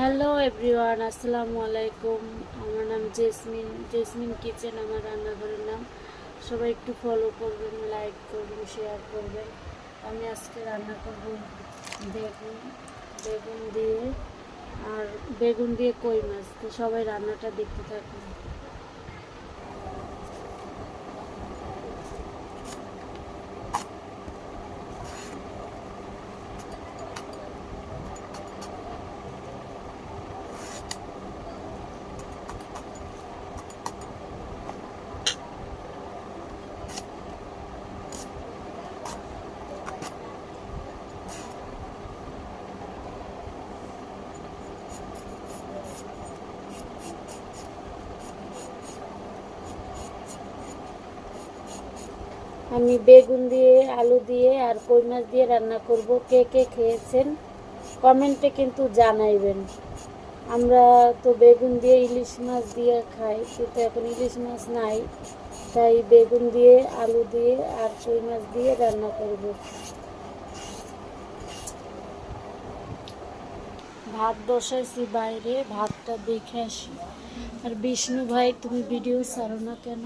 Hello everyone, আসসালামু আলাইকুম। আমার নাম জেসমিন কিচেন আমার রান্নাঘরের নাম। সবাই একটু ফলো করবেন, লাইক করবেন, শেয়ার করবেন। আমি আজকে রান্না করব বেগুন দিয়ে আর বেগুন দিয়ে কই মাছ। তো সবাই রান্নাটা দেখতে থাকুন। আমি বেগুন দিয়ে, আলু দিয়ে আর কই মাছ দিয়ে রান্না করব। কে কে খেয়েছেন কমেন্টে কিন্তু জানাইবেন। আমরা তো বেগুন দিয়ে ইলিশ মাছ দিয়ে খাই, কিন্তু এখন ইলিশ মাছ নাই, তাই বেগুন দিয়ে, আলু দিয়ে আর কই মাছ দিয়ে রান্না করব। ভাত বসাইছি বাইরে, ভাতটা দেখে আসি। আর বিষ্ণু ভাই, তুমি ভিডিও ছাড়ো না কেন?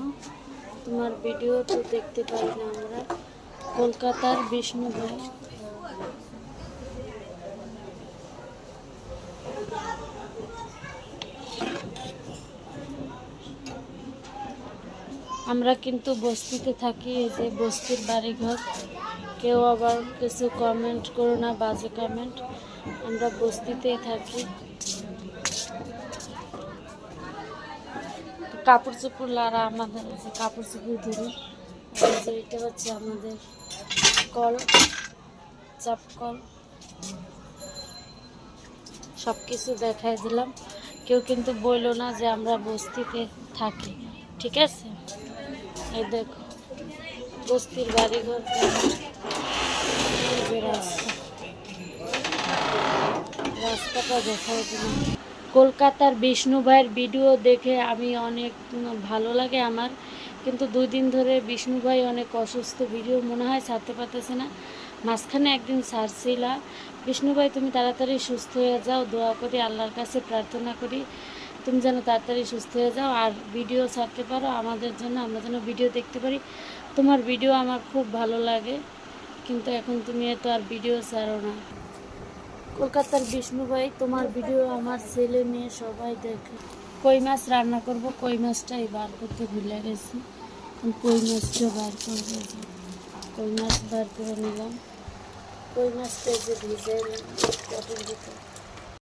তোমার ভিডিও তো দেখতে পাই না আমরা। কলকাতার বিষ্ণু ভাই। আমরা কিন্তু বস্তিতে থাকি, এই যে বস্তির বাড়িঘর। কেউ আবার কিছু কমেন্ট করো না, বাজে কমেন্ট। আমরা বস্তিতেই থাকি। কাপড় চোপড় লারা আমাদের, যে কাপড় চোপড় ধরি। যে এটা হচ্ছে আমাদের কল, চাপকল। সব কিছু দেখাই দিলাম। কেউ কিন্তু বললো না যে আমরা বস্তিতে থাকি, ঠিক আছে? এই দেখো বস্তির বাড়িঘর, যে রাস্তাটা দেখাও তুমি। কলকাতার বিষ্ণু ভাইয়ের ভিডিও দেখে আমি অনেক ভালো লাগে আমার, কিন্তু 2 দিন ধরে বিষ্ণু ভাই অনেক অসুস্থ, ভিডিও মনে হয় ছাড়তে পারতেছে না। মাঝখানে একদিন ছাড়ছিলা। বিষ্ণু ভাই, তুমি তাড়াতাড়ি সুস্থ হয়ে যাও, দোয়া করি, আল্লাহর কাছে প্রার্থনা করি তুমি যেন তাড়াতাড়ি সুস্থ হয়ে যাও আর ভিডিও ছাড়তে পারো আমাদের জন্য, আমরা যেন ভিডিও দেখতে পারি। তোমার ভিডিও আমার খুব ভালো লাগে, কিন্তু এখন তুমি তো আর ভিডিও ছাড়ো না। কলকাতার বিষ্ণু ভাই, তোমার ভিডিও আমার ছেলে মেয়ে সবাই দেখে। কই মাছ রান্না করব, কই মাছটাই বার করতে ভুলে গেছি। কই মাছটা বার করবো, কই মাছ বার করে নিলাম। কই মাছটা যে ভিজে পটের ভিতরে